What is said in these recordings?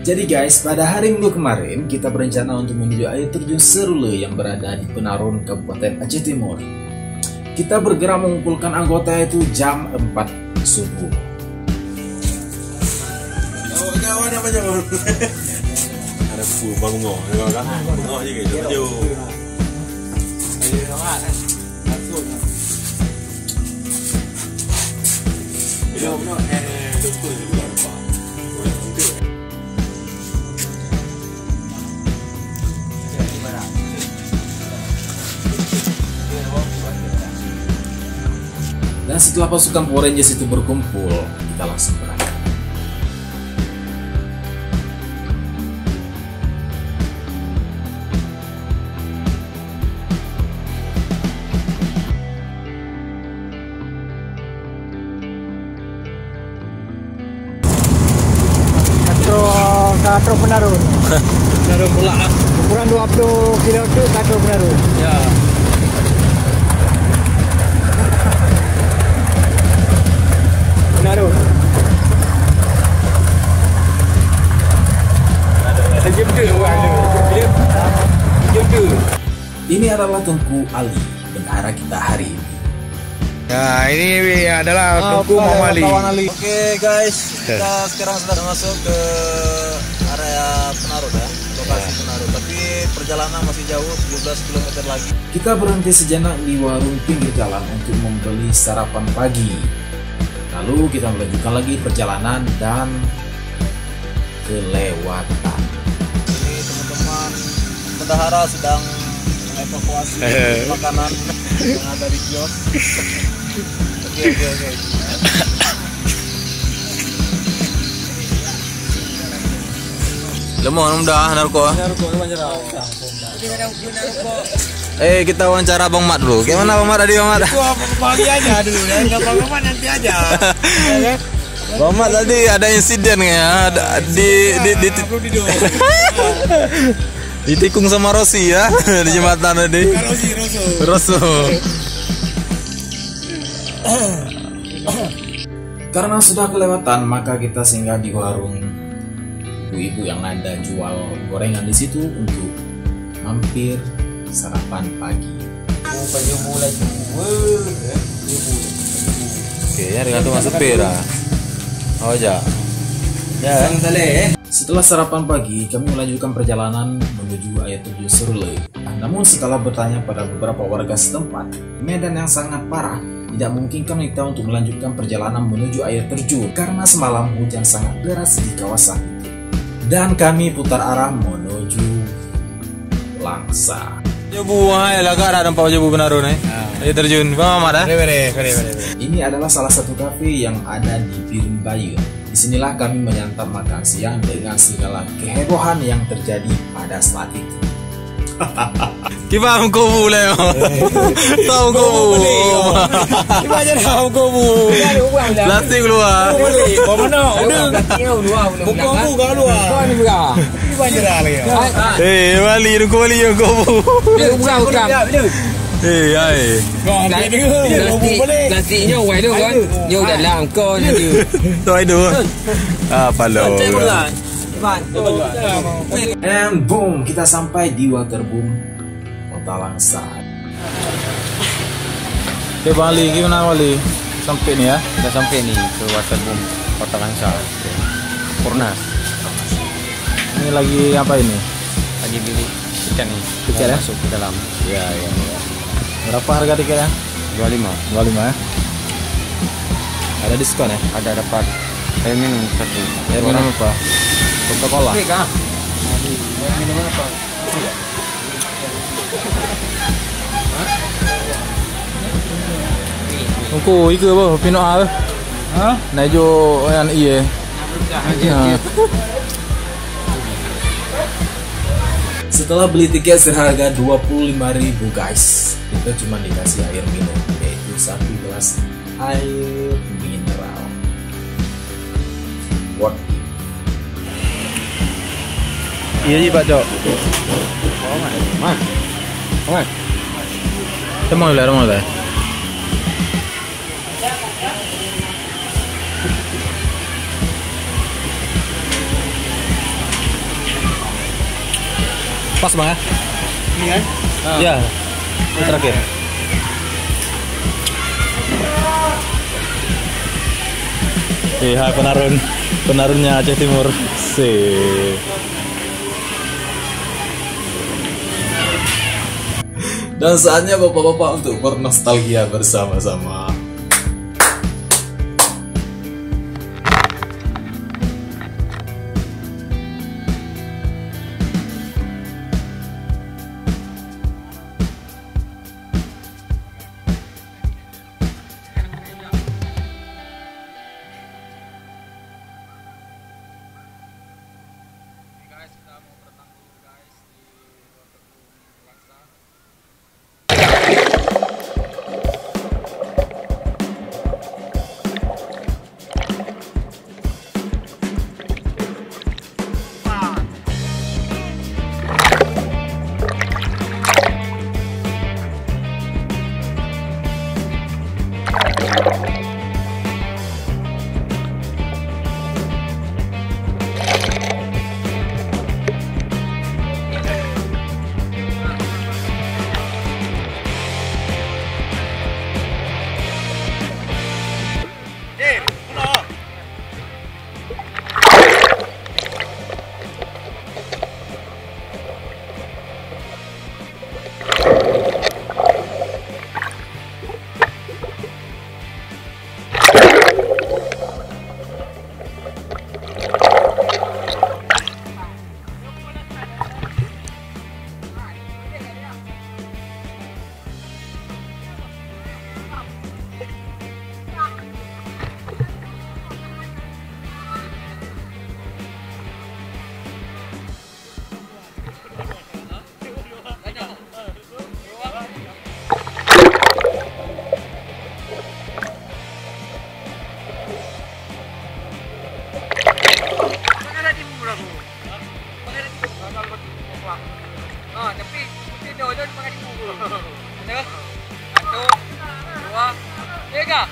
Jadi guys, pada hari Minggu kemarin kita berencana untuk menuju air terjun Serule yang berada di Penarun, Kabupaten Aceh Timur. Kita bergerak mengumpulkan anggota itu jam 4 subuh. Kawan apa je? Ada bangong, kan? Bangong je gitu. Maju. Dan setelah pasukan Power Rangers itu berkumpul, kita langsung berangkat. Katro Penarun. Penarun pula. Ukuran 20 kilo itu Katro Penarun. Ya. Penarun. Ini adalah Tengku Ali, bendahara kita hari ini. Ya, ini adalah Tengku Muhammad Ali. Oke guys, kita sekarang sudah masuk ke area Penarun ya, lokasi Penarun. Tapi perjalanan masih jauh, 17 km lagi. Kita berhenti sejenak di warung pinggir jalan untuk membeli sarapan pagi. Lalu kita melanjutkan lagi perjalanan dan kelewatan. Ini teman-teman bendahara sedang evakuasi makanan yang ada di kios. Oke. Lemon udah narko. Kita wawancara Bang Mat dulu. Gimana Bang Mat tadi Bang Mat? Pagi aja dulu ya, enggak apa-apa nanti aja. Bang Mat tadi ada insiden ya ditikung sama Rosi ya di jembatan tadi. Roso. Karena sudah kelewatan, maka kita singgah di warung ibu-ibu yang ada jual gorengan di situ untuk mampir sarapan pagi. Oke, ya dengan masuk pera. Oh ya. Ya. Setelah sarapan pagi, kami melanjutkan perjalanan menuju air terjun Serule. Namun setelah bertanya pada beberapa warga setempat, medan yang sangat parah tidak memungkinkan kita untuk melanjutkan perjalanan menuju air terjun karena semalam hujan sangat deras di kawasan itu. Dan kami putar arah menuju Langsa. Jebu hai laga ada nampak jebu Penarun air terjun. Bang Ahmad Ini adalah salah satu kafe yang ada di Piring Bayu. Disinilah kami menyantap makan siang dengan segala kehebohan yang terjadi pada saat itu. Kiba mkobu leo. Tahu mkobu. Kiba aja dah mkobu. Plastik keluar. Mana? Mkobu kau luar. Kau ni buka. Kiba aja dah lagi. Bali mkobu mkobu. Buka. Ai. Nasinya ngoài đâu con. Nhiều để làm con như. Tôi được. Palo. And boom, kita sampai di Waterboom, Kota Langsa. Oke Bali, gimana Bali? Sampai nih ya? Kita sampai nih ke Waterboom Kota Langsa. Purnas. Ini lagi apa ini? Lagi beli tiket nih. Tiket ya? Masuk ke dalam. Ya. Berapa harga tiketnya? 25 ya? Ada diskon ya? Ada dapat air minum satu. Air minum apa? Coca-Cola. Air minum apa? Tunggu iku apa? Pino A. Hah? Naik jo yang iya. Setelah beli tiket seharga 25.000 guys, kita cuma dikasih air minum, yaitu 1 gelas air mineral. Worth it. Iya ji Pak Cok. Temo lah. Pas bang ya? Ini kan? Iya. Ini terakhir. Hai penarunnya Aceh Timur. Dan saatnya bapak-bapak untuk bernostalgia bersama-sama. Tapi mesti dia pakai di buku. Ada? 1, 2, 3.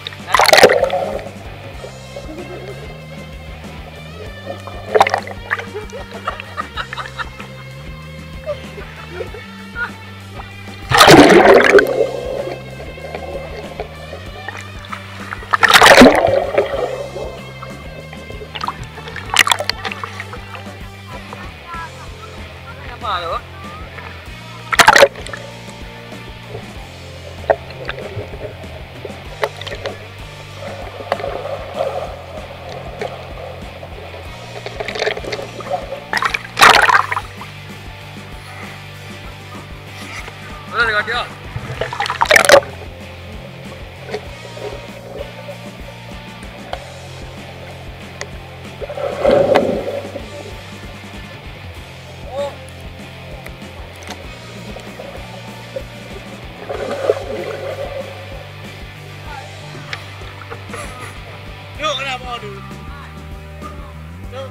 Apa lo? Boleh dekat dia. Yuk, kenapa dulu? Yuk.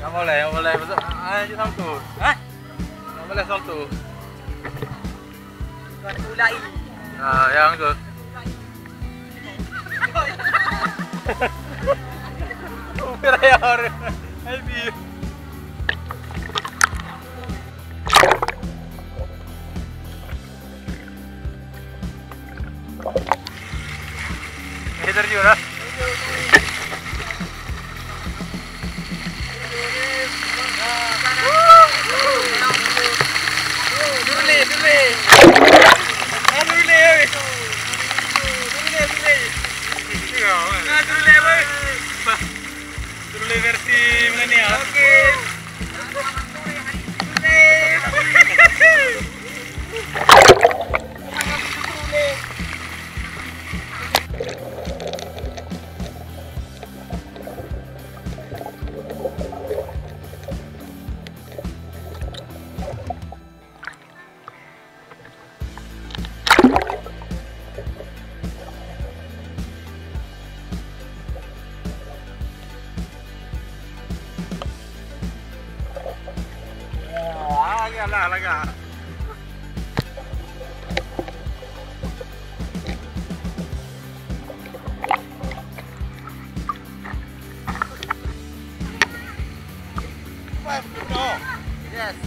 Nggak boleh besok aja satu. Hah? Nggak boleh satu. Ulai. Nah, yang tu. Berayar. Happy. Iधर जी हो रहा versi milenial. Oke. lah lagak. Yes.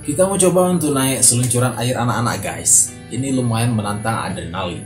Kita mau coba untuk naik seluncuran air anak-anak guys. Ini lumayan menantang adrenalin.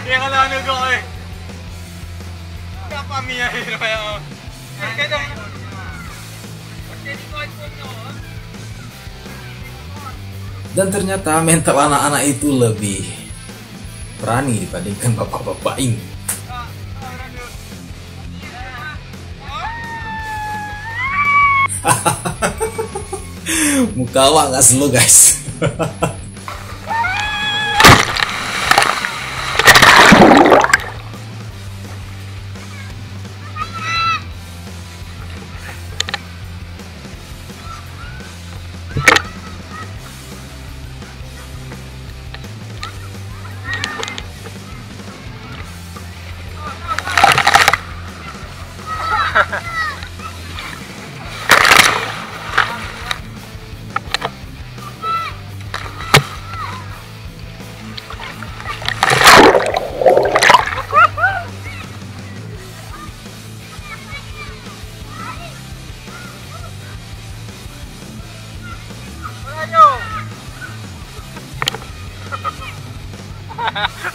Dia kalau anu kau eh. Apa mi ai namanya? Dan ternyata mental anak-anak itu lebih berani dibandingkan bapak-bapak ini. Muka awak nggak slow guys.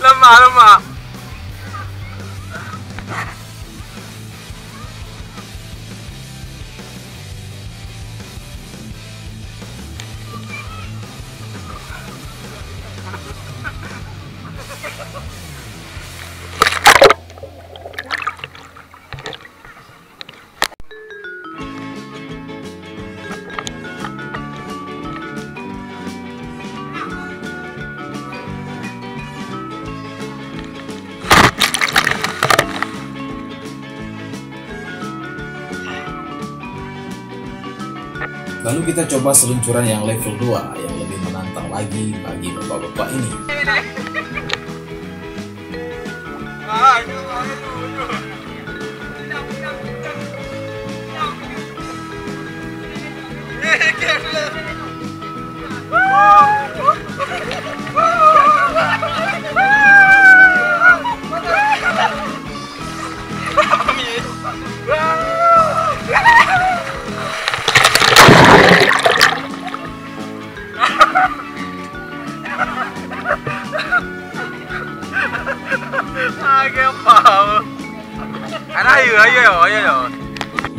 Lemah. Lalu kita coba seluncuran yang level 2 yang lebih menantang lagi bagi bapak-bapak ini.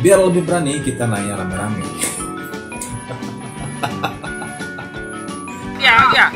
Biar lebih berani kita naik rame-rame. Ya.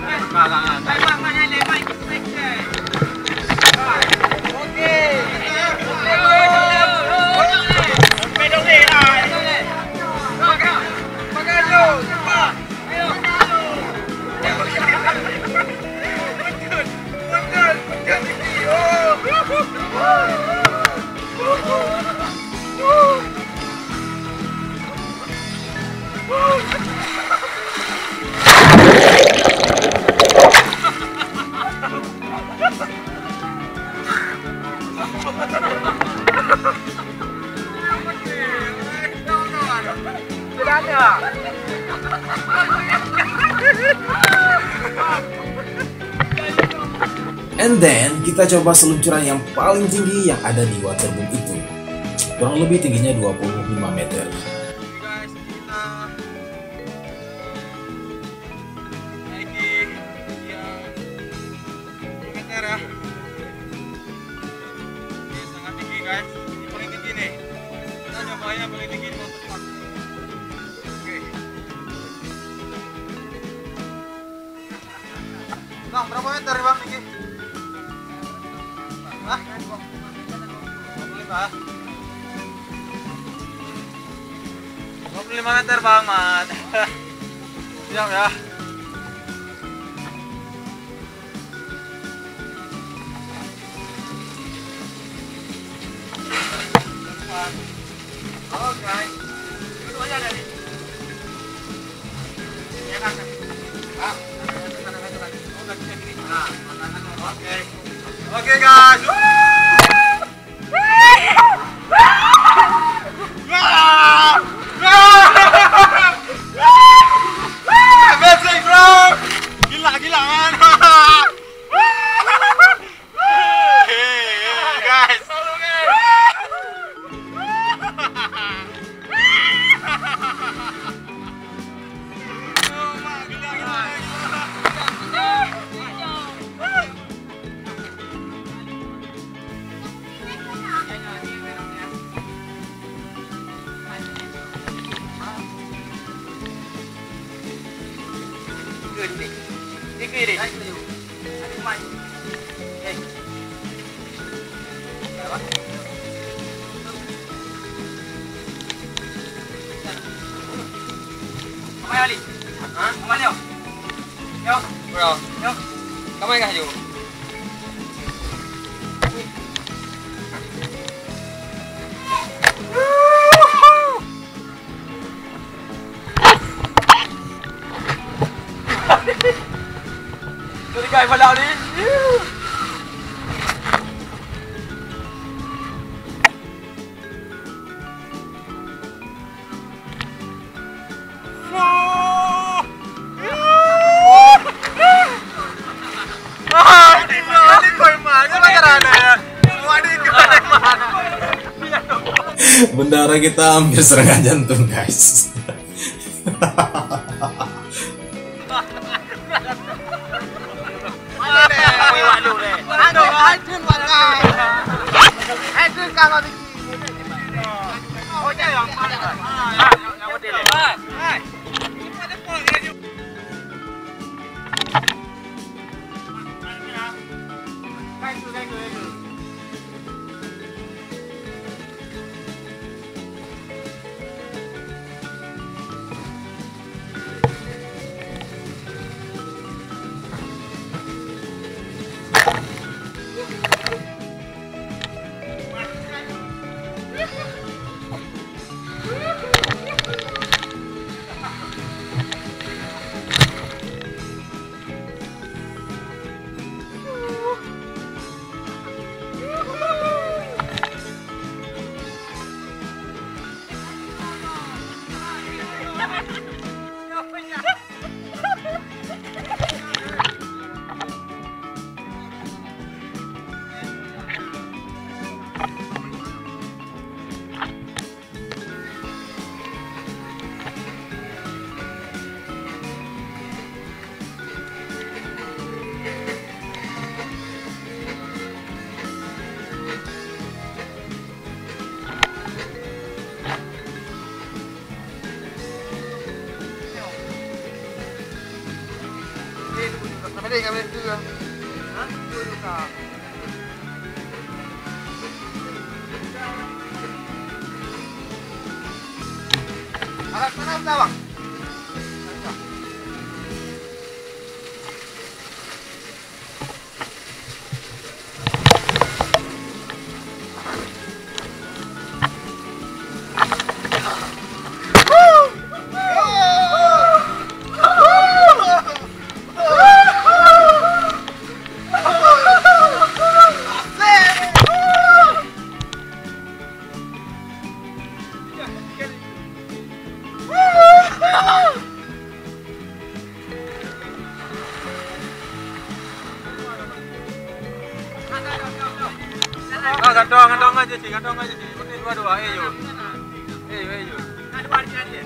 And then kita coba seluncuran yang paling tinggi yang ada di waterboom itu. Kurang lebih tingginya 25 meter. Guys, kita naiki yang 10 meter ya. Ini sangat tinggi guys. Ini paling tinggi nih. Kita nyobain yang paling tinggi di waterpark. Oke. Bang, berapa meter bang tinggi? Hah? 25 meter bang, Mat. Siap ya. Oke. Itu aja dari. Ya kan. Oke. Oke guys. Amazing bro. Gila man. Guys. Kamay ka yun. Sorry guys, wala ulit. Bendara kita hampir serangan jantung guys. Kali kami itu kan. Hah? Itu juga. Arah sana bang. Gantong aja sih. Ini dua-dua, ayo. Ayo. Ada balik aja.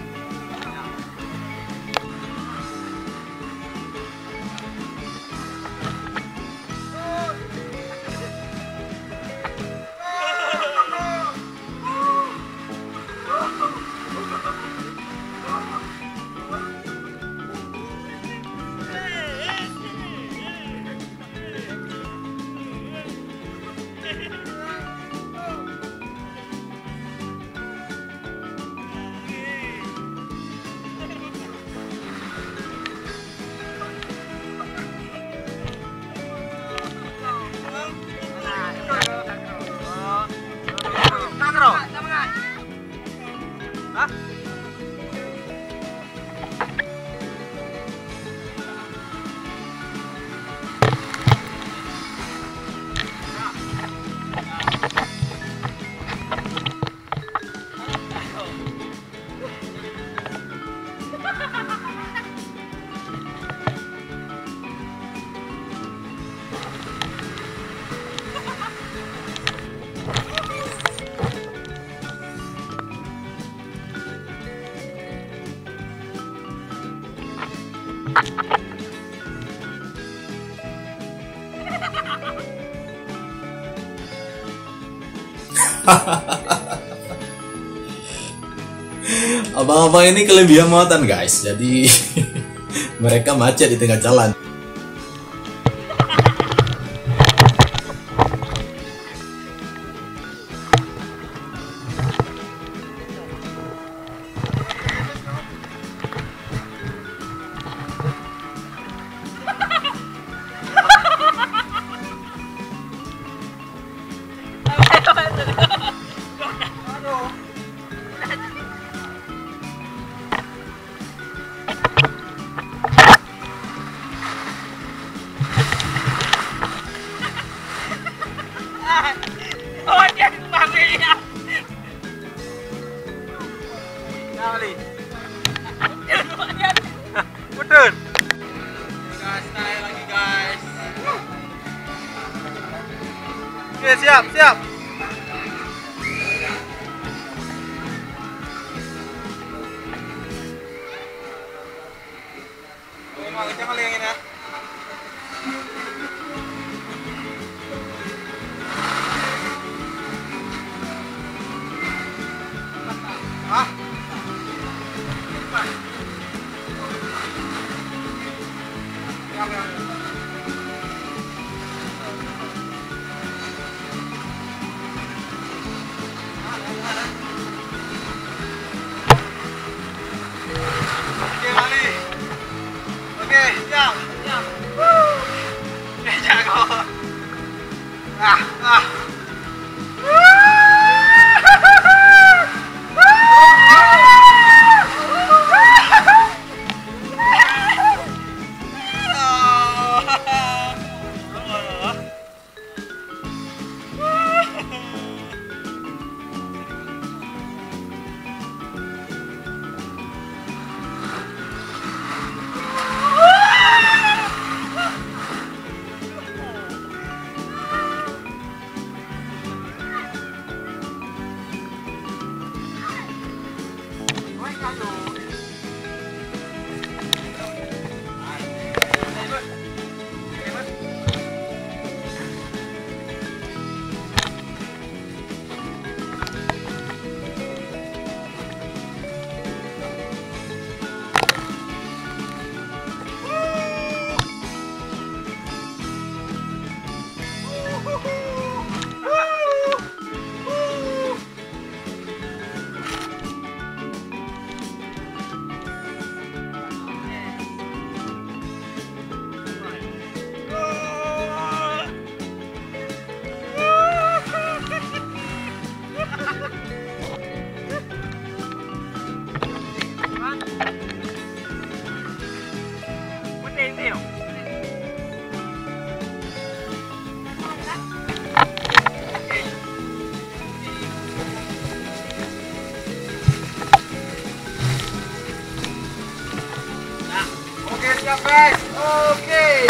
Abang-abang ini kelebihan muatan guys, jadi mereka macet di tengah jalan. Betul. Guys, naik lagi guys. Oke, siap. Kencang kali yang ini ya. siap guys. Oke.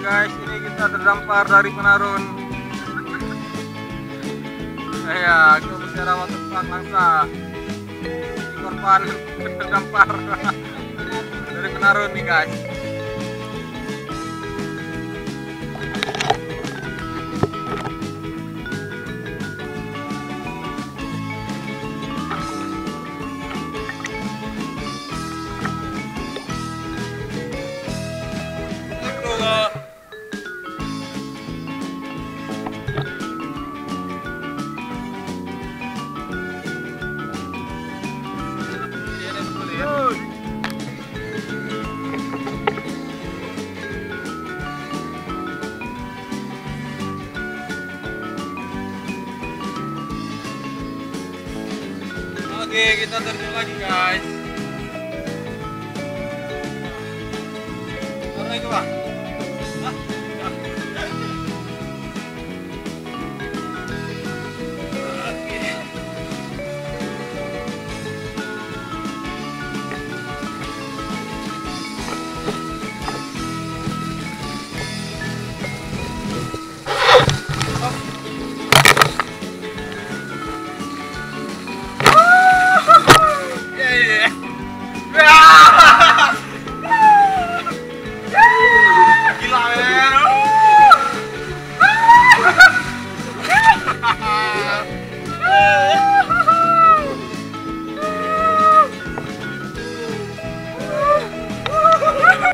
Guys, ini kita terdampar dari Penarun. Ya, kita bicara waktu tempat mangsa. Korban terdampar dari Penarun nih guys. Oke, kita terjun lagi guys. Mana itu Pak? Hah?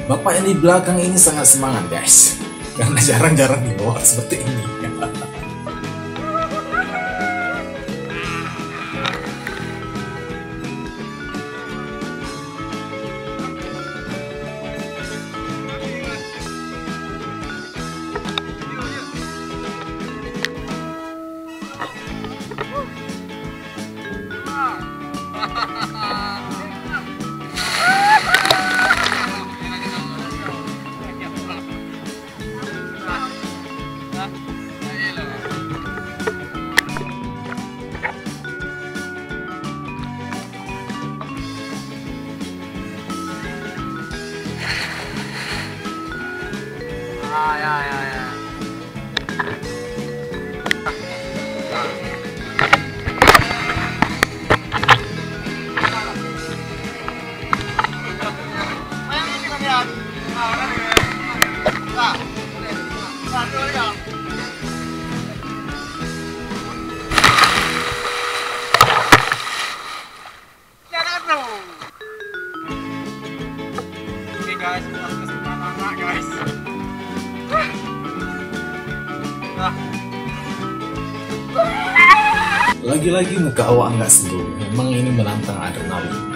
Bapak yang di belakang ini sangat semangat guys, karena jarang-jarang dibawa seperti ini. Ya. Guys, guys. Lagi-lagi muka awak nggak senyum, memang ini menantang adrenalin.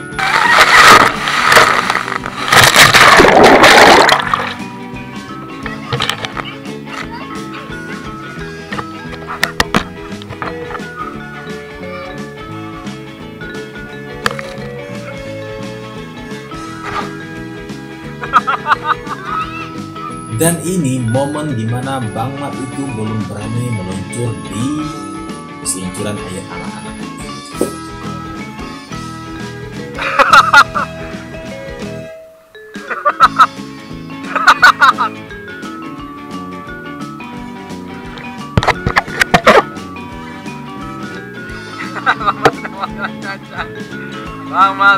Dan ini momen dimana Bang Mat itu belum berani meluncur di seluncuran air anak-anak. Mama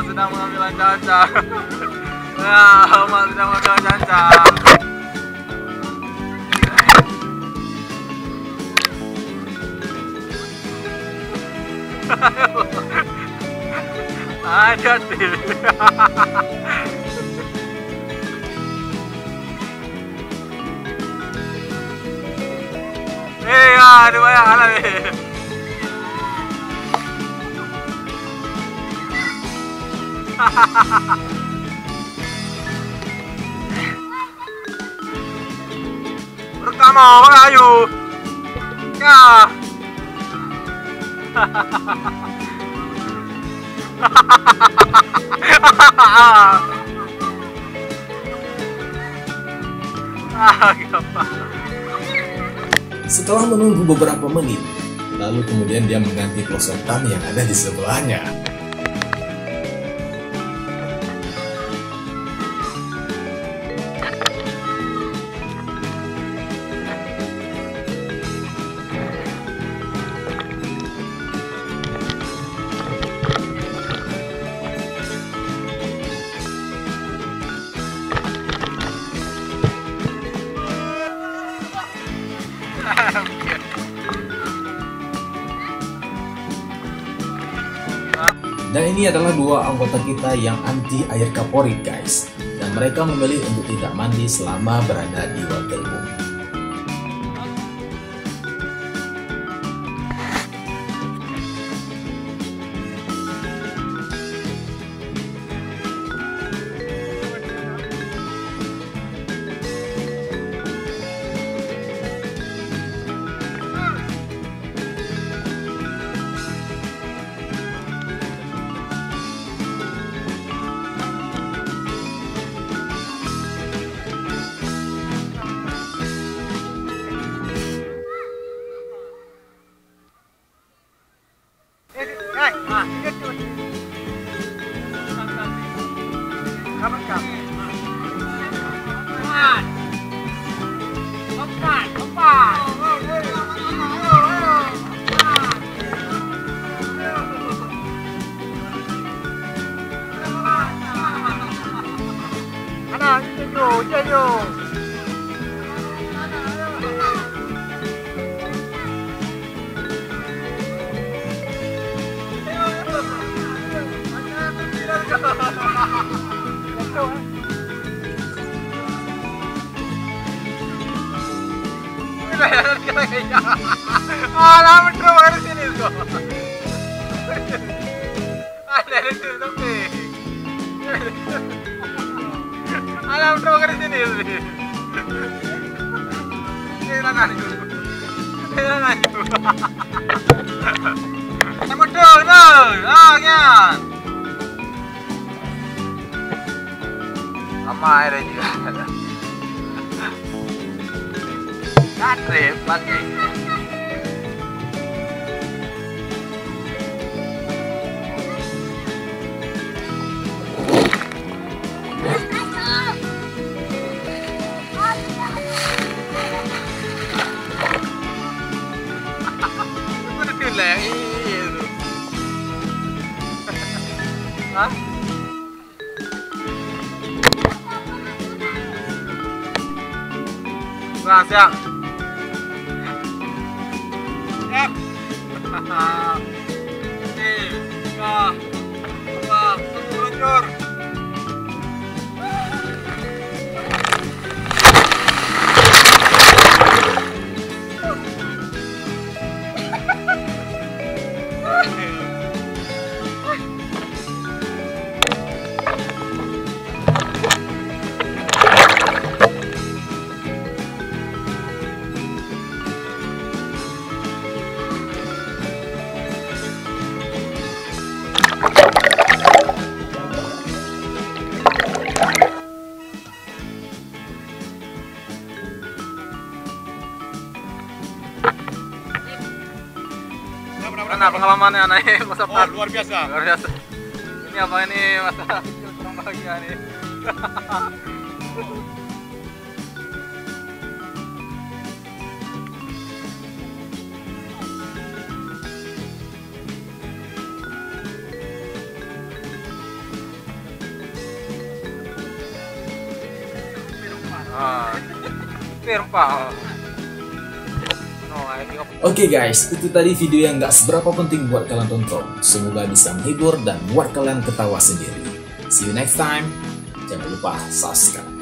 sedang mengambil cancang. Ya, Mama sedang mengambil cancang. Ada sih. Ada banyak hal nih. Pertama, ayo. Ya. Setelah menunggu beberapa menit, lalu kemudian dia mengganti pelosotan yang ada di sebelahnya. Dan ini adalah dua anggota kita yang anti air kaporit guys. Dan mereka memilih untuk tidak mandi selama berada di waterboom. Lama terus dari sini kok. Dari sini tapi. Lama terus dari sini. Silakan itu. Silakan itu. Kamu dong, kan. Sama airnya juga ada. Gatrip pakai. Hah? Siap. Siap. 3, 2, 1, luncur. Mana pengalamannya naik masa luar biasa. Luar biasa. Ini apa ini masa kecil kurang bahagia nih. Oke guys, itu tadi video yang gak seberapa penting buat kalian tonton. Semoga bisa menghibur dan buat kalian ketawa sendiri. See you next time. Jangan lupa subscribe.